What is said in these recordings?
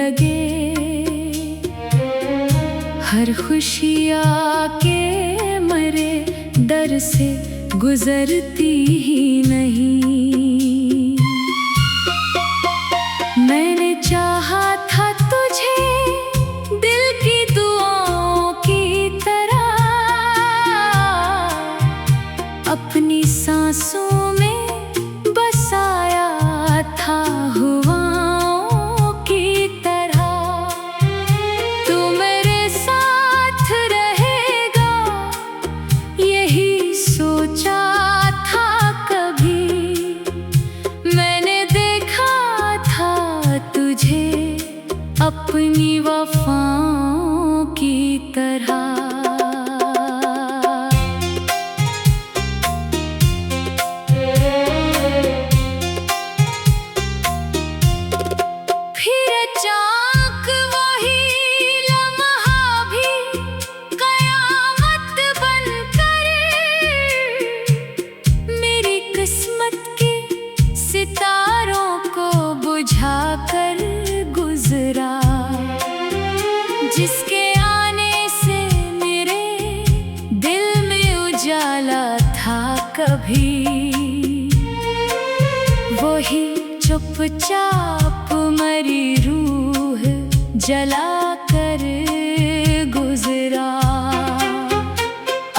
लगे। हर खुशी आके मरे, डर से गुजरती ही नहीं। मैंने चाहा था तुझे दिल की दुआओं की तरह, अपनी सांसों में बसाया था हवाओं की तरह। तू मेरे साथ रहेगा यही सोचा था कभी। मैंने देखा था तुझे अपनी वफाओं की तरह। सितारों को बुझाकर गुजरा, जिसके आने से मेरे दिल में उजाला था कभी। वही चुपचाप मरी रूह जला कर गुजरा।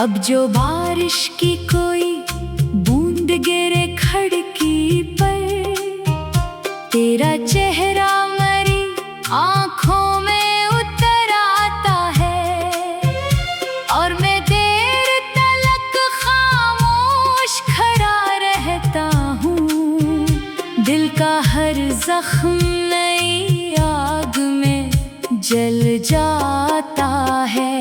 अब जो बारिश की कोई बूंद गिरे खिड़की पर, तेरा चेहरा मेरी आँखों में उतर आता है। और मैं देर तलक खामोश खड़ा रहता हूँ, दिल का हर जख्म नई आग में जल जाता है।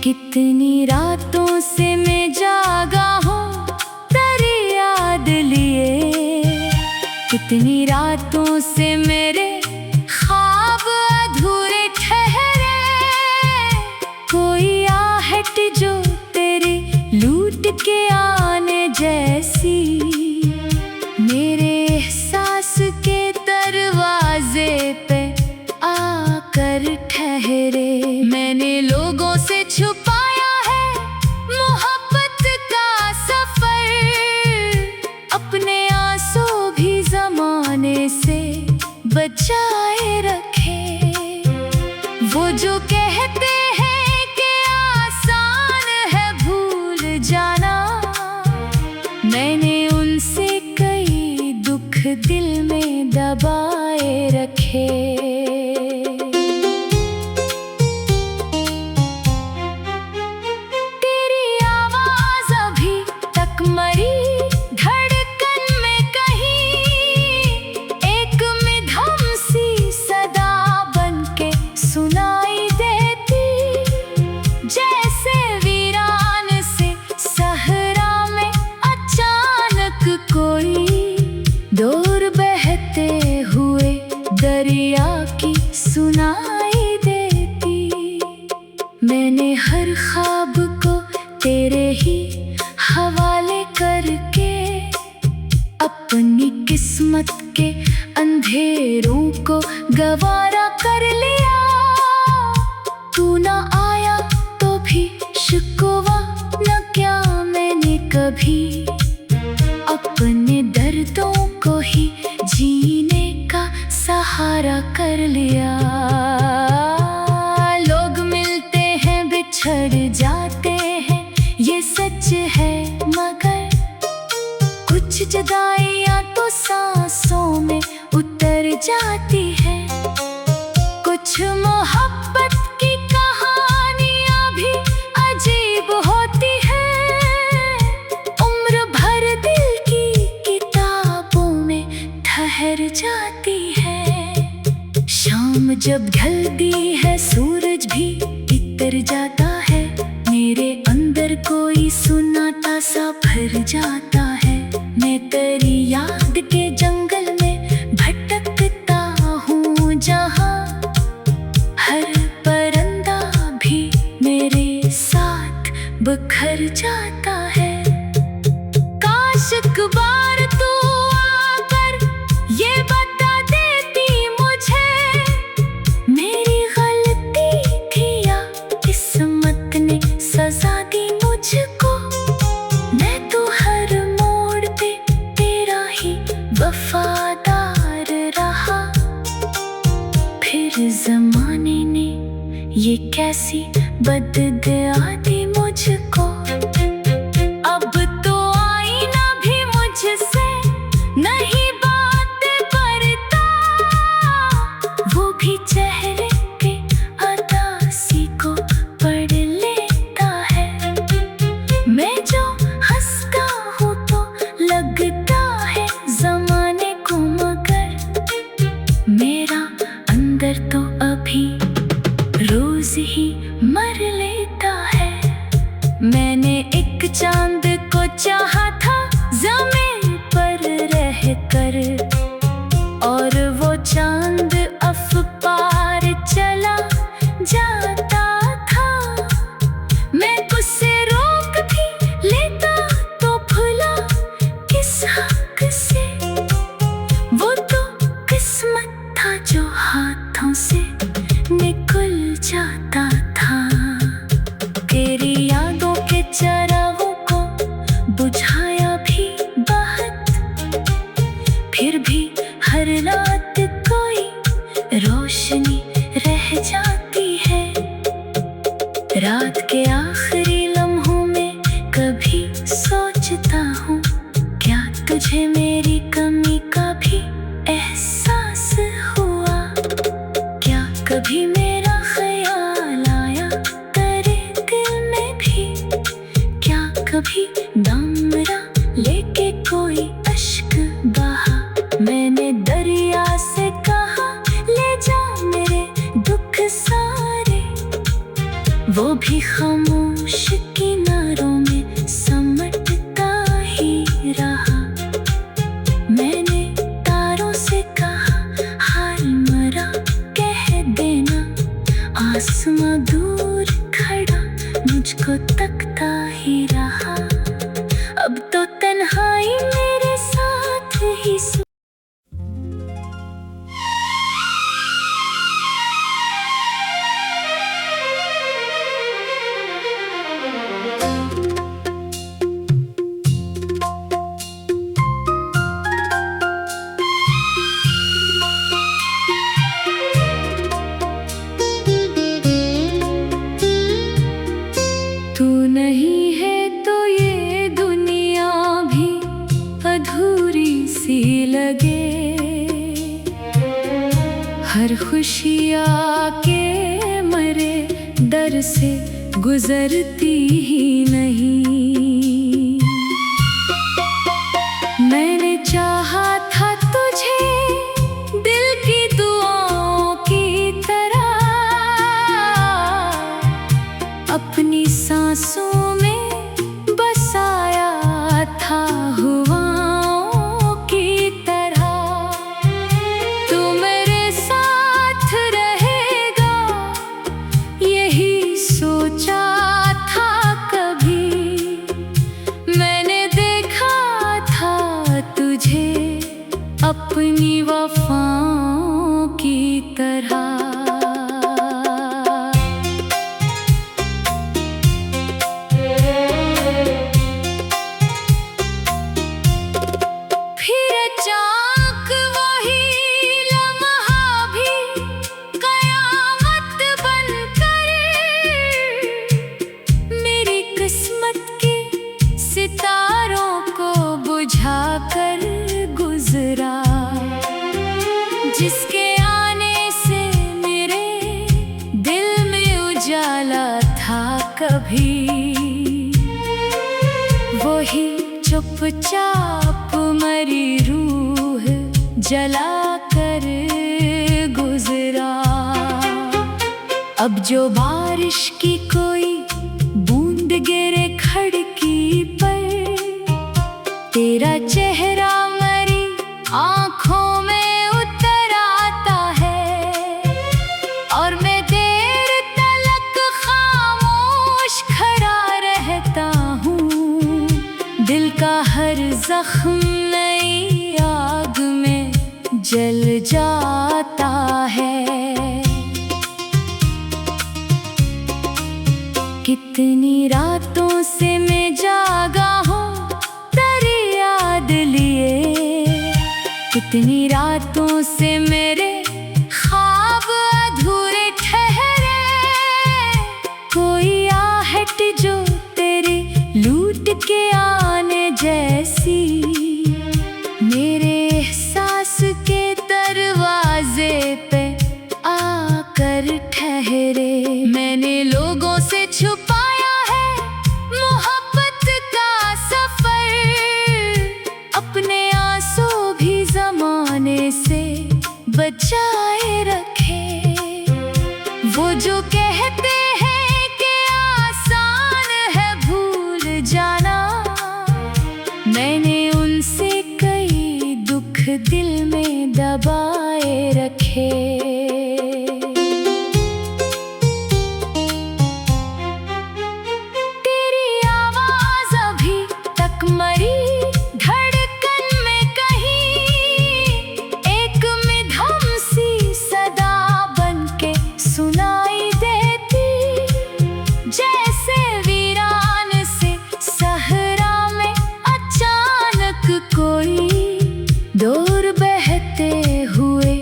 कितनी रातों से मैं जागा हूँ तेरी याद लिए, कितनी रातों से मेरे ख्वाब अधूरे ठहरे। कोई आहट जो तेरे लूट के आने जैसी, मेरे एहसास के दरवाजे पे आकर ठहरे। मैंने लोगों से छुपाया है मोहब्बत का सफर, अपने आंसू भी जमाने से बचाए रखे। वो जो कहते हैं कि आसान है भूल जाना, मैंने उनसे कई दुख दिल में दबाए रखे। मरी धड़कन में कहीं एक मिधम सी सदा बनके सुनाई देती, जैसे वीरान से सहरा में अचानक कोई दूर बहते हुए दरिया की सुनाई देती। मैंने हर ख्वाब को तेरे ही हवाले करके अपनी किस्मत के अंधेरों को गवारा कर लिया। तू ना आया तो भी शिकवा न क्या मैंने कभी, अपने दर्दों को ही जीने का सहारा कर लिया। लोग मिलते हैं बिछड़ जाते हैं ये सच है, मगर कुछ जुदाइयां तो सांसों में उतर जाती है। कुछ मोहब्बत की कहानियां भी अजीब होती है, उम्र भर दिल की किताबों में ठहर जाती है। शाम जब ढलती है सूरज भी इतर जाता है, मेरे अंदर कोई सुनाता सा भर जाता है। मैं तेरी याद के जंगल में भटकता हूँ, जहाँ हर परिंदा भी मेरे साथ बिखर जाता है। काश एक बार तू आकर ये कैसी बददुआ दी मुझको। अब तो आईना भी मुझसे नहीं बात करता, वो भी चेहरे के अदासी को पढ़ लेता है। मैं जो हंसता हूँ तो लगता है जमाने को, मगर मेरा अंदर तो अभी रोज ही मर लेता है। मैंने एक चांद को चाहा था ज़मीन पर रहकर, और वो चांद अफ़पार चला जाता था। मैं उससे रोक भी लेता तो भुला किस हक से, वो तो किस्मत था जो हाथों से निकल जाता था। तेरी यादों के चरागों को बुझाया भी बहुत, फिर भी हर रात कोई रोशनी रह जाती है। रात के आखिरी लम्हों में कभी सोचता हूँ, क्या तुझे मेरी कमी का भी एहसास हुआ? क्या कभी मेरा ख्याल आया तेरे दिल में भी? क्या कभी दामरा लेके कोई अश्क बहा? मैंने दरिया से कहा ले जा मेरे दुख सारे, वो भी खामोश किनारों में समटता ही रहा। मैंने तारों से कहा हाल मरा कह देना, आसमां दूर खड़ा मुझको तकता ही रहा। अब तो तन्हाई मेरे साथ ही तू नहीं है तो ये दुनिया भी अधूरी सी लगे। हर खुशी आके मरे दर से गुजरती ही नहीं। मैंने चाहा था तुझे दिल की दुआओं की तरह, अपनी सांसों में बसाया था हवाओं की तरह। तू मेरे साथ रहेगा यही सोचा था कभी। मैंने देखा था तुझे अपनी वफाओं की तरह। सितारों को बुझाकर गुजरा, जिसके आने से मेरे दिल में उजाला था कभी। वही चुपचाप मरी रूह जला कर गुजरा। अब जो बारिश की कोई बूंद गिरे खिड़की पर, तेरा चेहरा मरी आँखों में उतर आता है। और मैं देर तलक खामोश खड़ा रहता हूँ, दिल का हर जख्म नई आग में जल जाता है। कितनी रातों से मैं जागा हूँ तेरी याद लिए, कितनी रातों से मेरे ख्वाब अधूरे ठहरे। बचाए रखे। वो जो कहते हैं कि आसान है भूल जाना, मैंने उनसे कई दुख दिल में दबाए रखे। तेरी आवाज अभी तक मरी धड़कन में कहीं, एक मिधम सी सदा बन के सुनाई देती। जैसे वीरान से सहरा में अचानक कोई दूर बहते हुए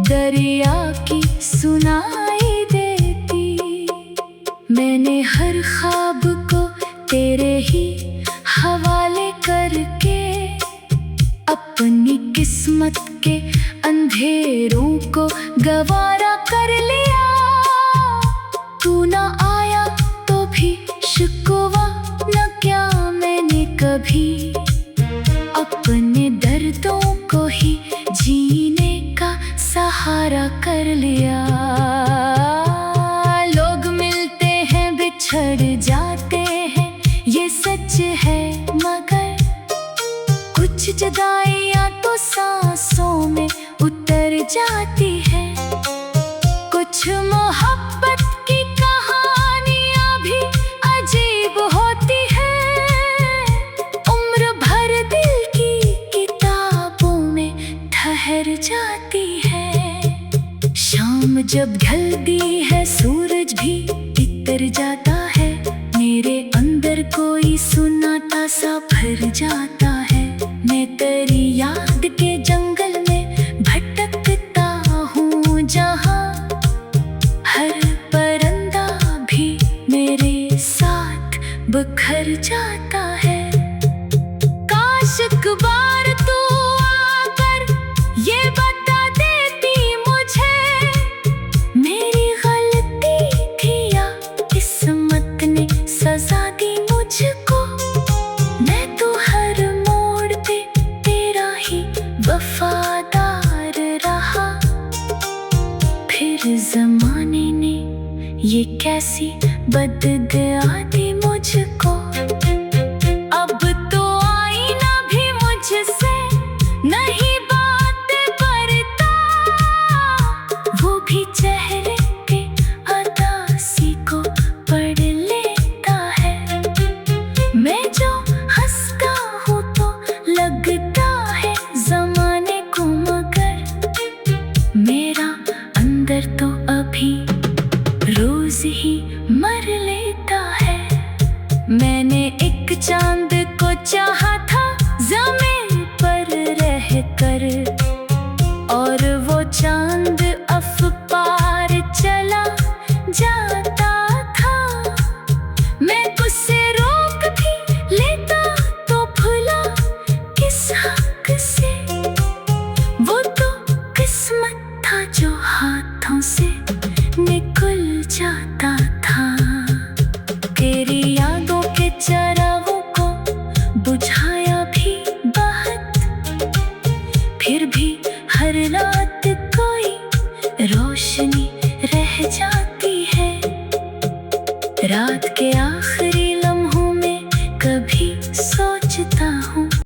दरिया की सुनाई देती। मैंने हर ख्वाब को तेरे ही हवाले करके अपनी किस्मत के अंधेरों को गवारा कर लिया। तू ना आया तो भी शिकवा न क्या मैंने कभी, अपने दर्दों को ही जीने का सहारा कर लिया। लोग मिलते हैं बिछड़ जाते हैं, ये सच है, मगर कुछ जुदाइयां तो सांसों में उतर जाती है। कुछ मोहब्बत की कहानियां भी अजीब होती है, उम्र भर दिल की किताबों में ठहर जाती है। शाम जब ढलती है सूरज भी इतर जाता है, मेरे अंदर कोई सुनाता सा भर जाता है। मैं तेरी याद के जंगल में भटकता हूँ, जहाँ हर परिंदा भी मेरे साथ बिखर जाता है। काश एक बार तू आकर ये बता देती मुझे, मेरी गलती थी या किस्मत ने सजा दी मुझको। मैं तो हर मोड़ पे तेरा ही वफादार रहा, फिर जमाने ने ये कैसी बददुआ दी मुझको। अब तो आईना भी मुझसे नहीं बात करता, वो भी चेहरे पे उदासी को पढ़ लेता है। मैं जो हंसता हूँ तो लगता है जमाने को, मगर मेरा अंदर तो अभी रोज ही मर लेता है। मैंने एक चांद को चाहा था ज़मीन पर रहकर, और वो चांद अफ़पार चला जाता था। मैं उसे रोक भी लेता तो भुला किस हक से, वो तो किस्मत था जो हाथों से निकल जाता था। तेरी यादों के चरागों को बुझाया भी बहुत, फिर भी हर रात कोई रोशनी रह जाती है। रात के आखिरी